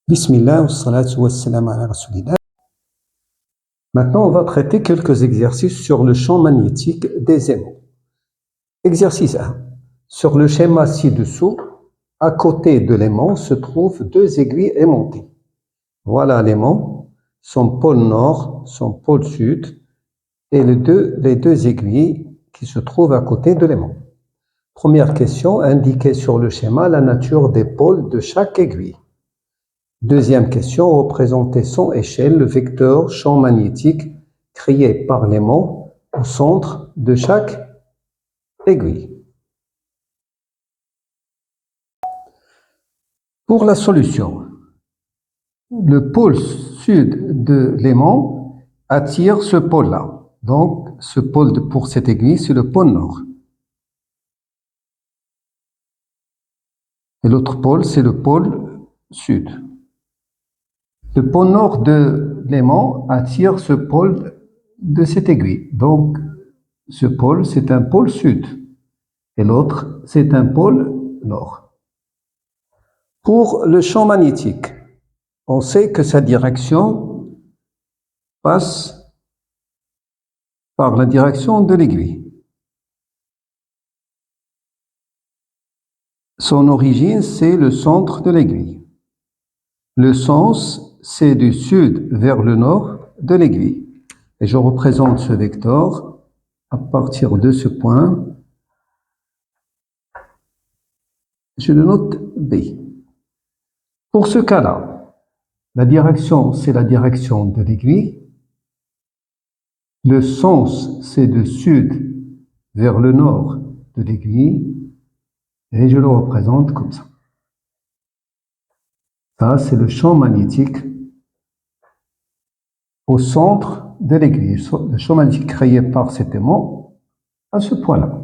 Bismillah, wassalatu wassalam ala rasulillah. Maintenant, on va traiter quelques exercices sur le champ magnétique des aimants. Exercice 1. Sur le schéma ci-dessous, à côté de l'aimant se trouvent deux aiguilles aimantées. Voilà l'aimant, son pôle nord, son pôle sud, et les deux aiguilles qui se trouvent à côté de l'aimant. Première question, indiquez sur le schéma la nature des pôles de chaque aiguille. Deuxième question, représentez sans échelle le vecteur champ magnétique créé par l'aimant au centre de chaque aiguille. Pour la solution, le pôle sud de l'aimant attire ce pôle-là. Donc, ce pôle pour cette aiguille, c'est le pôle nord. Et l'autre pôle, c'est le pôle sud. Le pôle nord de l'aimant attire ce pôle de cette aiguille. Donc, ce pôle, c'est un pôle sud. Et l'autre, c'est un pôle nord. Pour le champ magnétique, on sait que sa direction passe par la direction de l'aiguille. Son origine, c'est le centre de l'aiguille. Le sens, c'est du sud vers le nord de l'aiguille. Et je représente ce vecteur à partir de ce point. Je le note B. Pour ce cas-là, la direction, c'est la direction de l'aiguille. Le sens, c'est de sud vers le nord de l'aiguille. Et je le représente comme ça. Ça, c'est le champ magnétique au centre de l'aiguille. Le champ magnétique créé par cet aimant à ce point-là.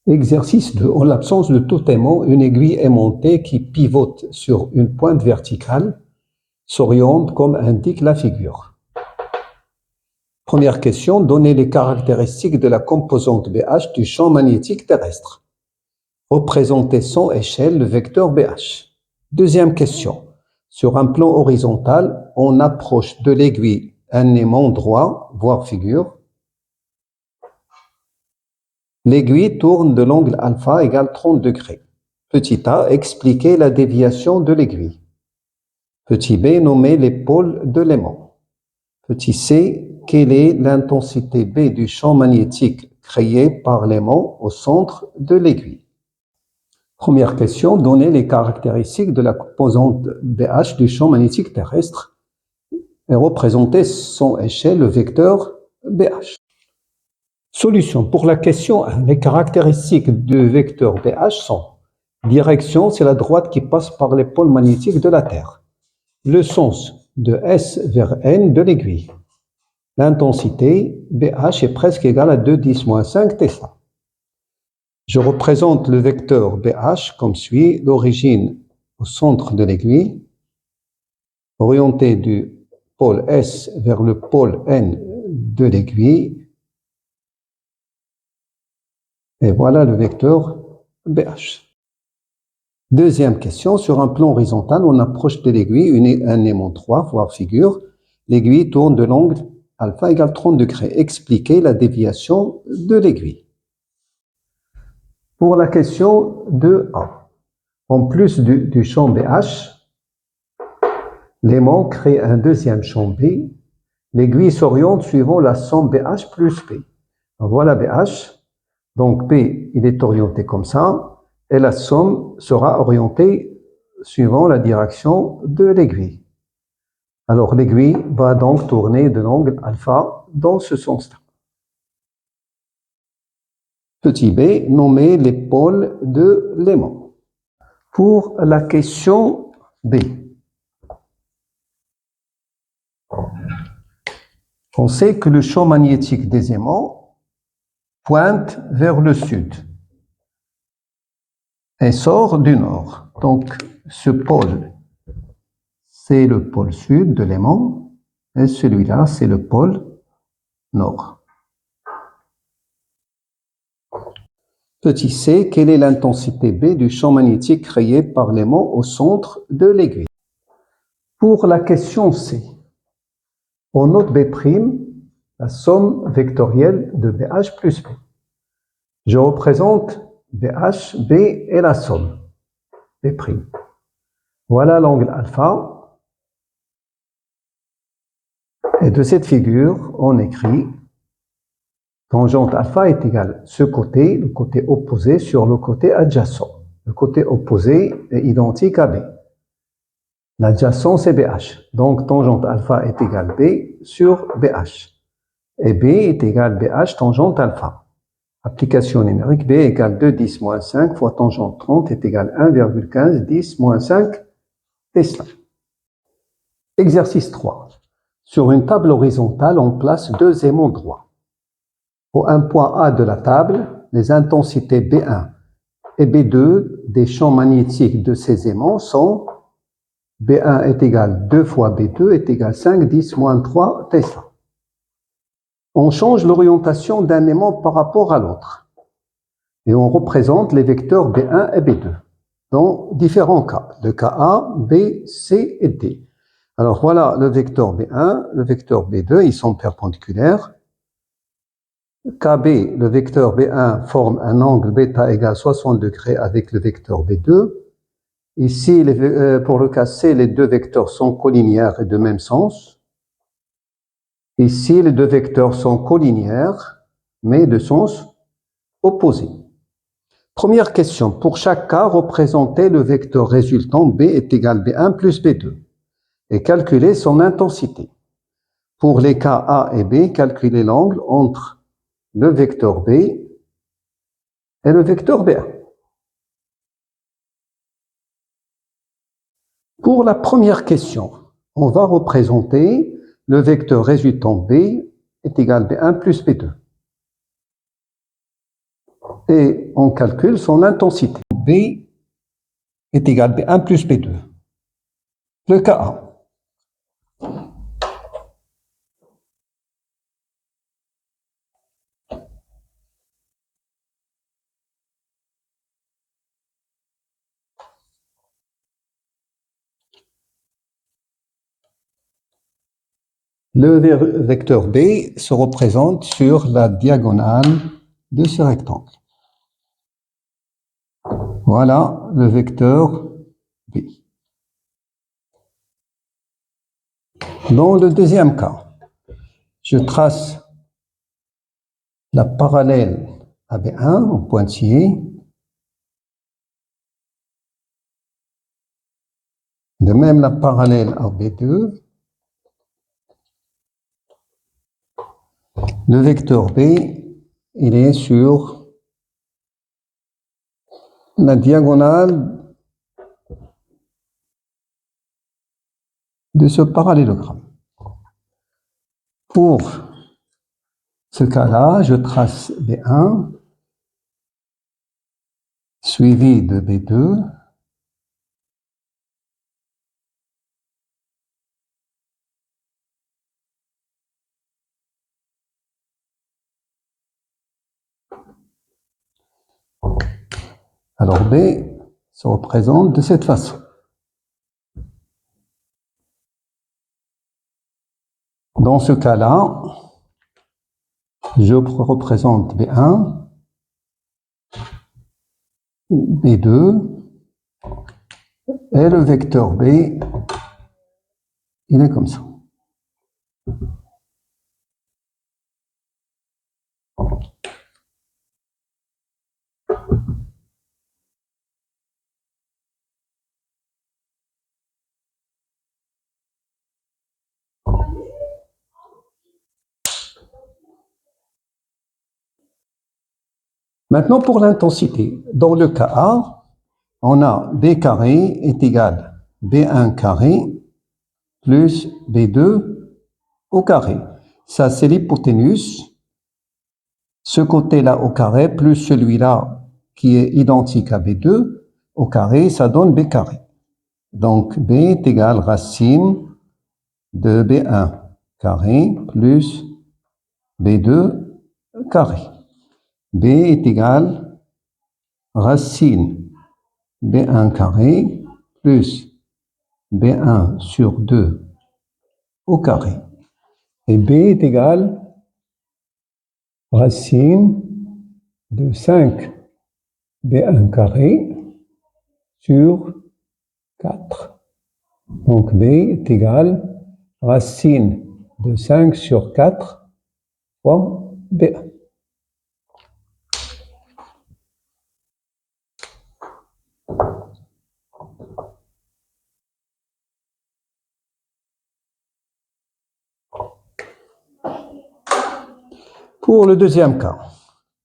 Exercice 2. En l'absence de tout aimant, une aiguille aimantée qui pivote sur une pointe verticale s'oriente comme indique la figure. Première question, donnez les caractéristiques de la composante BH du champ magnétique terrestre. Représentez sans échelle le vecteur BH. Deuxième question, sur un plan horizontal, on approche de l'aiguille un aimant droit, voire figure. L'aiguille tourne de l'angle alpha égale 30 degrés. Petit a, expliquez la déviation de l'aiguille. Petit b, nommez les pôles de l'aimant. Petit c, quelle est l'intensité B du champ magnétique créé par l'aimant au centre de l'aiguille? Première question, donnez les caractéristiques de la composante BH du champ magnétique terrestre et représentez sans échelle le vecteur BH. Solution. Pour la question 1, les caractéristiques du vecteur BH sont: direction, c'est la droite qui passe par les pôles magnétiques de la Terre. Le sens de S vers N de l'aiguille. L'intensité BH est presque égale à 2×10-5 Tesla. Je représente le vecteur BH comme suit: l'origine au centre de l'aiguille, orienté du pôle S vers le pôle N de l'aiguille. Et voilà le vecteur BH. Deuxième question, sur un plan horizontal, on approche de l'aiguille un aimant 3, voire figure. L'aiguille tourne de l'angle alpha égale 30 degrés. Expliquez la déviation de l'aiguille. Pour la question 2a, en plus du champ BH, l'aimant crée un deuxième champ B. L'aiguille s'oriente suivant la somme BH plus P. Voilà BH. Donc P, il est orienté comme ça. Et la somme sera orientée suivant la direction de l'aiguille. Alors l'aiguille va donc tourner de l'angle alpha dans ce sens-là. Petit b, nommez les pôles de l'aimant. Pour la question B, on sait que le champ magnétique des aimants pointe vers le sud et sort du nord. Donc ce pôle, c'est le pôle sud de l'aimant et celui-là, c'est le pôle nord. Petit c, quelle est l'intensité B du champ magnétique créé par l'aimant au centre de l'aiguille? Pour la question C, on note B', la somme vectorielle de BH plus B. Je représente BH, B et la somme B'. Voilà l'angle alpha. Et de cette figure, on écrit tangente alpha est égale ce côté, le côté opposé sur le côté adjacent. Le côté opposé est identique à B. L'adjacent, c'est BH. Donc, tangente alpha est égale B sur BH. Et B est égal BH tangente alpha. Application numérique, B égale 2 10 moins 5 fois tangente 30 est égal 1,15 10 moins 5 Tesla. Exercice 3. Sur une table horizontale, on place deux aimants droits. Au un point A de la table, les intensités B1 et B2 des champs magnétiques de ces aimants sont B1 est égal 2 fois B2 est égal 5 10 moins 3 Tesla. On change l'orientation d'un aimant par rapport à l'autre. Et on représente les vecteurs B1 et B2 dans différents cas. Le cas A, B, C et D. Alors voilà le vecteur B1, le vecteur B2, ils sont perpendiculaires. KB, le vecteur B1, forme un angle β égale 60 degrés avec le vecteur B2. Ici, pour le cas C, les deux vecteurs sont collinéaires et de même sens. Ici, les deux vecteurs sont collinéaires, mais de sens opposé. Première question, pour chaque cas, représentez le vecteur résultant B est égal B1 plus B2 et calculez son intensité. Pour les cas A et B, calculez l'angle entre le vecteur B et le vecteur B1. Pour la première question, on va représenter le vecteur résultant B est égal B1 plus B2. Et on calcule son intensité. B est égal B1 plus B2. Le cas A. Le vecteur B se représente sur la diagonale de ce rectangle. Voilà le vecteur B. Dans le deuxième cas, je trace la parallèle à B1 au pointillé. De même la parallèle à B2. Le vecteur B, il est sur la diagonale de ce parallélogramme. Pour ce cas-là, je trace B1 suivi de B2 alors B se représente de cette façon. Dans ce cas-là, je représente B1, B2, et le vecteur B, il est comme ça. Maintenant, pour l'intensité. Dans le cas A, on a B carré est égal B1 carré plus B2 au carré. Ça, c'est l'hypoténuse. Ce côté-là au carré plus celui-là qui est identique à B2 au carré, ça donne B carré. Donc, B est égal racine de B1 carré plus B2 carré. B est égal racine B1 carré plus B1 sur 2 au carré. Et B est égal racine de 5 B1 carré sur 4. Donc B est égal racine de 5 sur 4 fois B1. Pour le deuxième cas,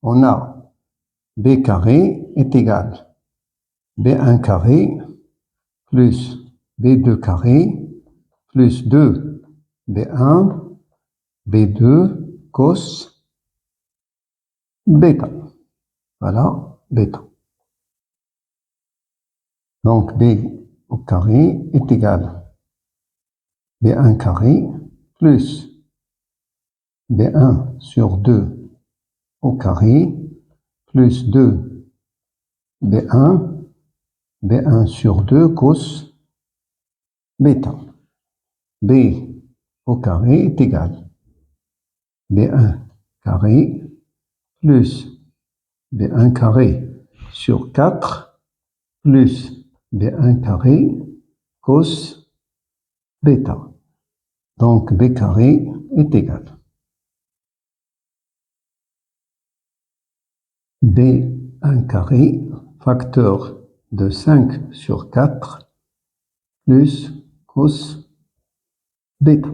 on a B carré est égal B1 carré plus B2 carré plus 2 B1 B2 cos bêta. Voilà, bêta. Donc B au carré est égal B1 carré plus B1 sur 2 au carré plus 2 B1 B1 sur 2 cos bêta. B au carré est égal B1 carré plus B1 carré sur 4 plus B1 carré cos bêta. Donc B carré est égal B1 carré facteur de 5 sur 4 plus cos bêta.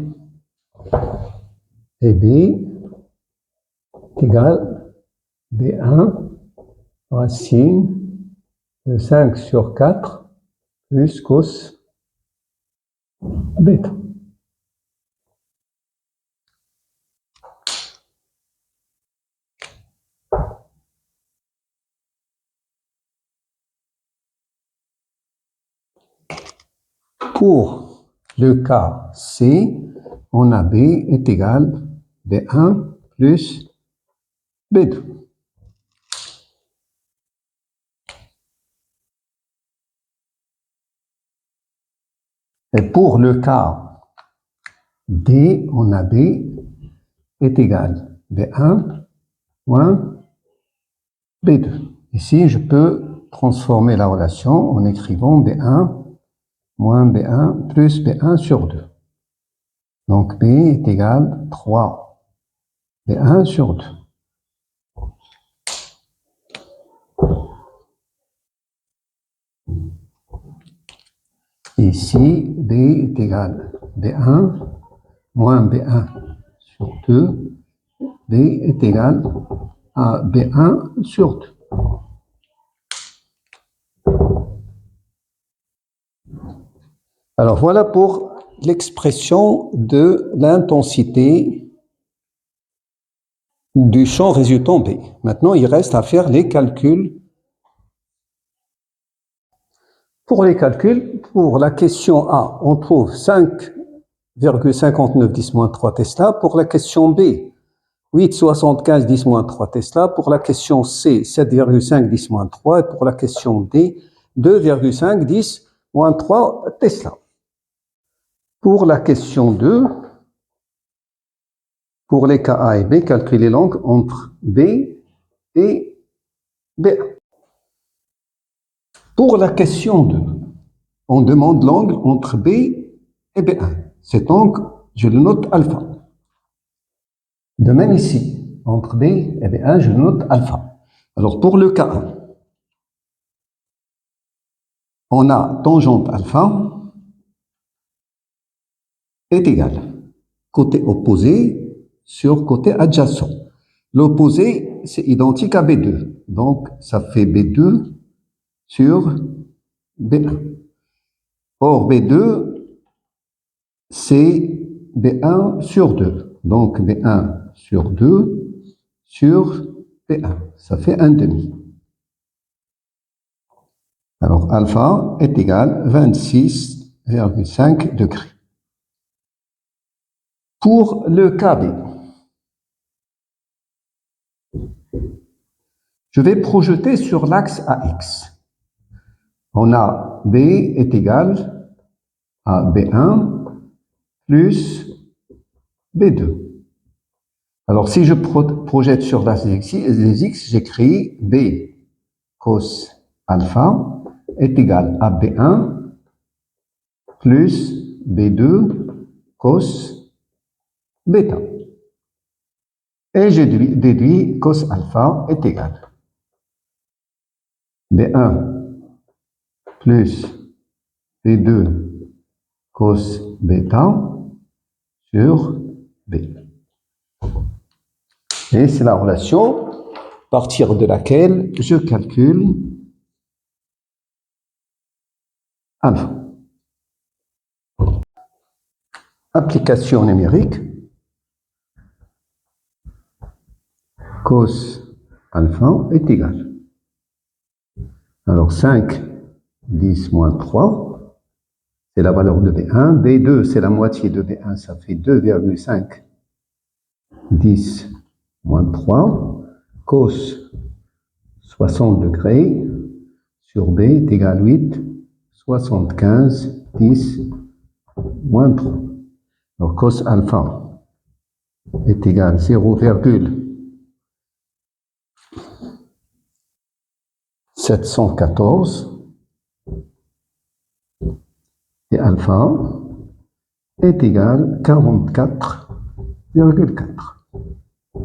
Et B est égal B1 racine de 5 sur 4 plus cos bêta. Pour le cas C, on a B est égal B1 plus B2. Et pour le cas D, on a B est égal B1 moins B2. Ici, je peux transformer la relation en écrivant B1 moins B1 plus B1 sur 2. Donc B est égal 3 B1 sur 2. Ici, B est égal B1 moins B1 sur 2. B est égal à B1 sur 2. Alors voilà pour l'expression de l'intensité du champ résultant B. Maintenant, il reste à faire les calculs. Pour les calculs, pour la question A, on trouve 5,59 10-3 Tesla. Pour la question B, 8,75 10-3 Tesla. Pour la question C, 7,5 10-3. Et pour la question D, 2,5 10-3 Tesla. Pour la question 2, pour les cas A et B, calculez l'angle entre B et B1. Pour la question 2, on demande l'angle entre B et B1. Cet angle, je le note alpha. De même ici, entre B et B1, je le note alpha. Alors pour le cas 1, on a tangente alpha est égal côté opposé sur côté adjacent. L'opposé, c'est identique à B2. Donc, ça fait B2 sur B1. Or, B2, c'est B1 sur 2. Donc, B1 sur 2 sur B1. Ça fait 1 demi. Alors, alpha est égal à 26,5 degrés. Pour le cas B, Je vais projeter sur l'axe AX. On a B est égal à B1 plus B2. Alors, si je projette sur l'axe des X, j'écris B cos alpha est égal à B1 plus B2 cos bêta. Et je déduis cos alpha est égal B1 plus B2 cos bêta sur B. Et c'est la relation à partir de laquelle je calcule alpha. Application numérique. Cos alpha est égal. Alors 5, 10 moins 3, c'est la valeur de B1. B2, c'est la moitié de B1, ça fait 2,5. 10 moins 3. Cos 60 degrés sur B est égal à 8. 75, 10 moins 3. Alors cos alpha est égal à 0,714 et alpha est égal à 44,4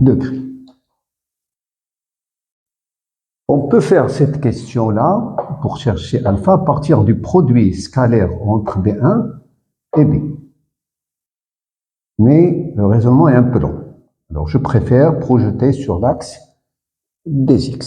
degrés. On peut faire cette question-là pour chercher alpha à partir du produit scalaire entre B1 et B. Mais le raisonnement est un peu long. Alors je préfère projeter sur l'axe des X.